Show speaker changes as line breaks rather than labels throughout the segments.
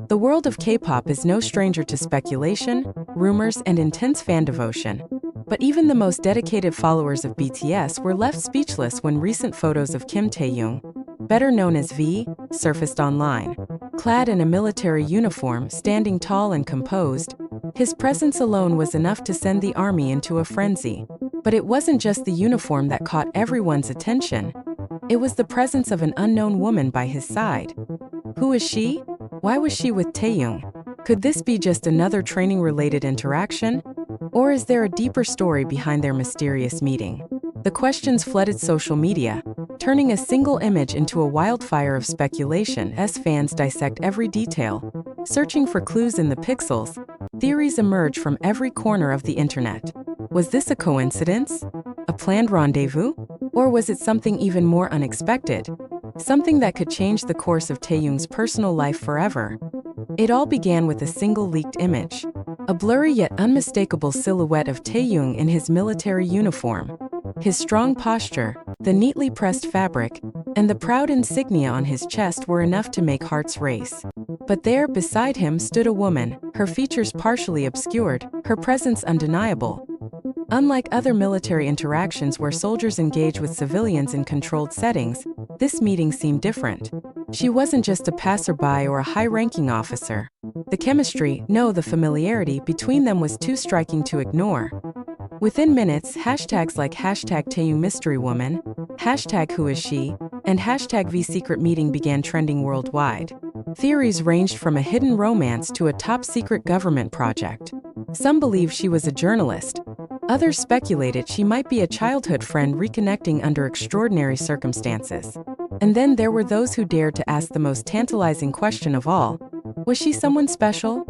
The world of K-pop is no stranger to speculation, rumors, and intense fan devotion. But even the most dedicated followers of BTS were left speechless when recent photos of Kim Taehyung, better known as V, surfaced online. Clad in a military uniform, standing tall and composed, his presence alone was enough to send the army into a frenzy. But it wasn't just the uniform that caught everyone's attention. It was the presence of an unknown woman by his side. Who is she? Why was she with Taehyung? Could this be just another training-related interaction? Or is there a deeper story behind their mysterious meeting? The questions flooded social media, turning a single image into a wildfire of speculation as fans dissect every detail. Searching for clues in the pixels, theories emerge from every corner of the internet. Was this a coincidence? A planned rendezvous? Or was it something even more unexpected? Something that could change the course of Taehyung's personal life forever. It all began with a single leaked image. A blurry yet unmistakable silhouette of Taehyung in his military uniform. His strong posture, the neatly pressed fabric, and the proud insignia on his chest were enough to make hearts race. But there, beside him, stood a woman, her features partially obscured, her presence undeniable. Unlike other military interactions where soldiers engage with civilians in controlled settings, this meeting seemed different. She wasn't just a passerby or a high-ranking officer. The chemistry, no, the familiarity between them was too striking to ignore. Within minutes, hashtags like #TaehyungMysteryWoman, #WhoIsShe, and #VSecretMeeting began trending worldwide. Theories ranged from a hidden romance to a top-secret government project. Some believe she was a journalist. Others speculated she might be a childhood friend reconnecting under extraordinary circumstances. And then there were those who dared to ask the most tantalizing question of all: was she someone special?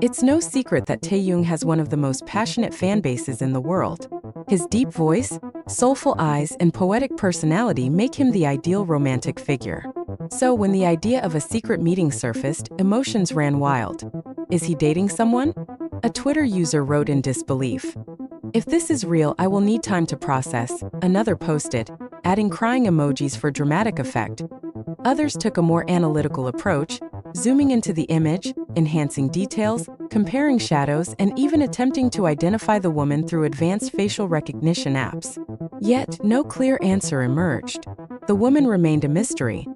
It's no secret that Taehyung has one of the most passionate fan bases in the world. His deep voice, soulful eyes, and poetic personality make him the ideal romantic figure. So when the idea of a secret meeting surfaced, emotions ran wild. Is he dating someone? A Twitter user wrote in disbelief. If this is real, I will need time to process, another posted, adding crying emojis for dramatic effect. Others took a more analytical approach, zooming into the image, enhancing details, comparing shadows, and even attempting to identify the woman through advanced facial recognition apps. Yet, no clear answer emerged. The woman remained a mystery.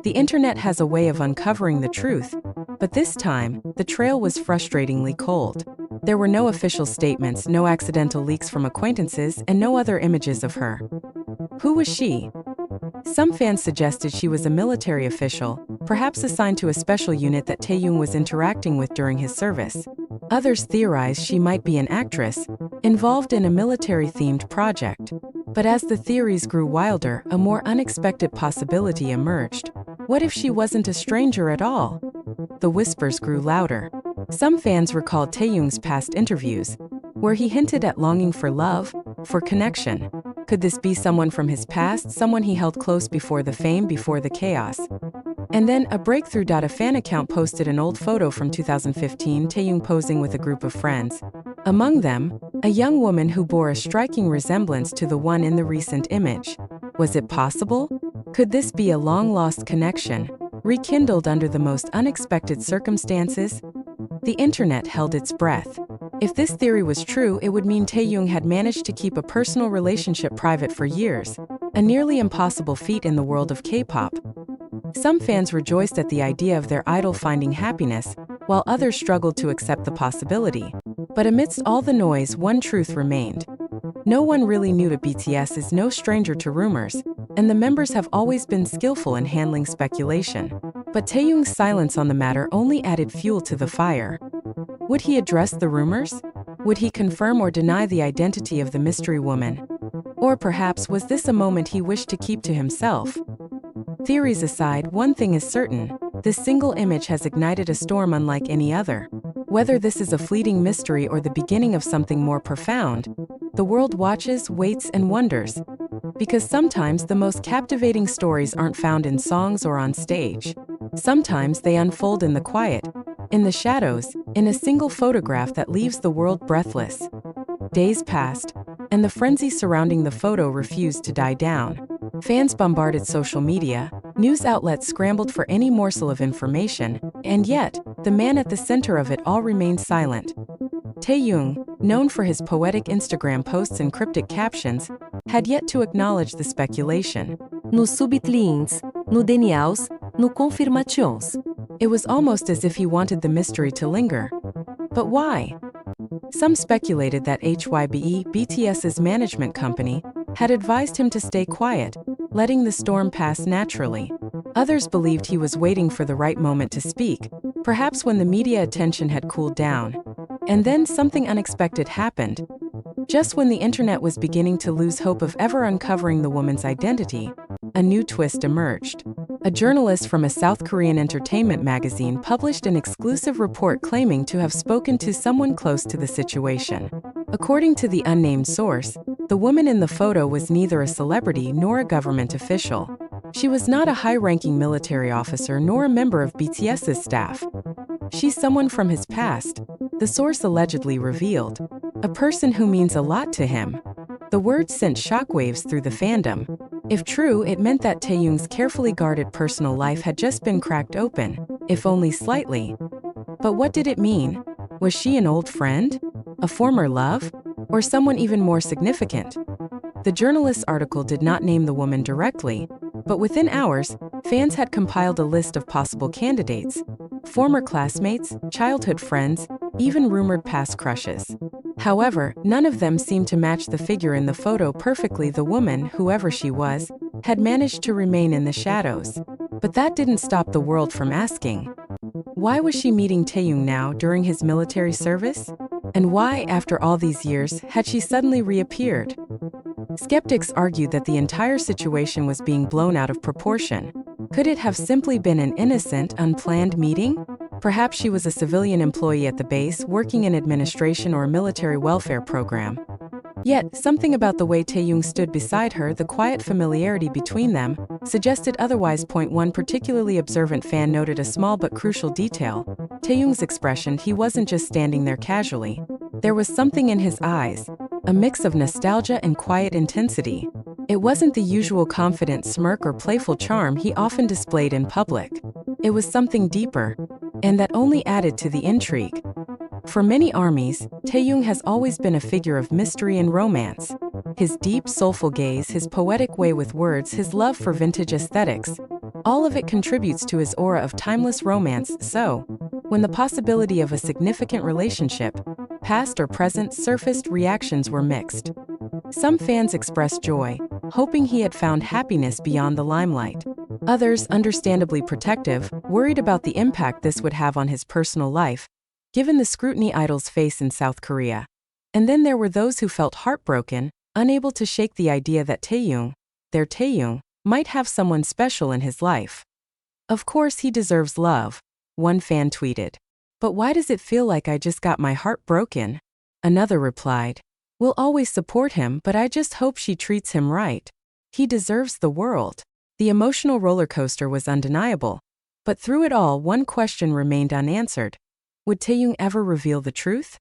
The internet has a way of uncovering the truth, but this time, the trail was frustratingly cold. There were no official statements, no accidental leaks from acquaintances, and no other images of her. Who was she? Some fans suggested she was a military official, perhaps assigned to a special unit that Taehyung was interacting with during his service. Others theorized she might be an actress, involved in a military-themed project. But as the theories grew wilder, a more unexpected possibility emerged. What if she wasn't a stranger at all? The whispers grew louder. Some fans recalled Taehyung's past interviews, where he hinted at longing for love, for connection. Could this be someone from his past, someone he held close before the fame, before the chaos? And then a breakthrough. A fan account posted an old photo from 2015, Taehyung posing with a group of friends. Among them, a young woman who bore a striking resemblance to the one in the recent image. Was it possible? Could this be a long-lost connection, rekindled under the most unexpected circumstances? The internet held its breath. If this theory was true, it would mean Taehyung had managed to keep a personal relationship private for years, a nearly impossible feat in the world of K-pop. Some fans rejoiced at the idea of their idol finding happiness, while others struggled to accept the possibility. But amidst all the noise, one truth remained. No one really knew that BTS is no stranger to rumors, and the members have always been skillful in handling speculation. But Taehyung's silence on the matter only added fuel to the fire. Would he address the rumors? Would he confirm or deny the identity of the mystery woman? Or perhaps was this a moment he wished to keep to himself? Theories aside, one thing is certain: this single image has ignited a storm unlike any other. Whether this is a fleeting mystery or the beginning of something more profound, the world watches, waits, and wonders. Because sometimes the most captivating stories aren't found in songs or on stage. Sometimes they unfold in the quiet, in the shadows, in a single photograph that leaves the world breathless. Days passed, and the frenzy surrounding the photo refused to die down. Fans bombarded social media, News outlets scrambled for any morsel of information, and yet, the man at the center of it all remained silent. Taehyung, known for his poetic Instagram posts and cryptic captions, had yet to acknowledge the speculation.
No subtlins, no denials, no confirmations.
It was almost as if he wanted the mystery to linger. But why? Some speculated that HYBE, BTS's management company, had advised him to stay quiet, letting the storm pass naturally. Others believed he was waiting for the right moment to speak, perhaps when the media attention had cooled down. And then something unexpected happened. Just when the internet was beginning to lose hope of ever uncovering the woman's identity, a new twist emerged. A journalist from a South Korean entertainment magazine published an exclusive report claiming to have spoken to someone close to the situation. According to the unnamed source, the woman in the photo was neither a celebrity nor a government official. She was not a high-ranking military officer nor a member of BTS's staff. She's someone from his past, the source allegedly revealed. A person who means a lot to him. The words sent shockwaves through the fandom. If true, it meant that Taehyung's carefully guarded personal life had just been cracked open, if only slightly. But what did it mean? Was she an old friend? A former love? Or someone even more significant? The journalist's article did not name the woman directly, but within hours, fans had compiled a list of possible candidates: former classmates, childhood friends, even rumored past crushes. However, none of them seemed to match the figure in the photo perfectly. The woman, whoever she was, had managed to remain in the shadows. But that didn't stop the world from asking, why was she meeting Taehyung now during his military service? And why, after all these years, had she suddenly reappeared? Skeptics argued that the entire situation was being blown out of proportion. Could it have simply been an innocent, unplanned meeting? Perhaps she was a civilian employee at the base working in administration or a military welfare program. Yet, something about the way Taehyung stood beside her, the quiet familiarity between them, suggested otherwise. One particularly observant fan noted a small but crucial detail: Taehyung's expression. He wasn't just standing there casually. There was something in his eyes, a mix of nostalgia and quiet intensity. It wasn't the usual confident smirk or playful charm he often displayed in public. It was something deeper, and that only added to the intrigue. For many armies, Taehyung has always been a figure of mystery and romance. His deep, soulful gaze, his poetic way with words, his love for vintage aesthetics, all of it contributes to his aura of timeless romance. So, when the possibility of a significant relationship, past or present, surfaced, reactions were mixed. Some fans expressed joy, hoping he had found happiness beyond the limelight. Others, understandably protective, worried about the impact this would have on his personal life, given the scrutiny idols face in South Korea. And then there were those who felt heartbroken, unable to shake the idea that Taehyung, their Taehyung, might have someone special in his life. Of course he deserves love, one fan tweeted. But why does it feel like I just got my heart broken? Another replied, we'll always support him, but I just hope she treats him right. He deserves the world. The emotional roller coaster was undeniable. But through it all, one question remained unanswered. Would Taehyung ever reveal the truth?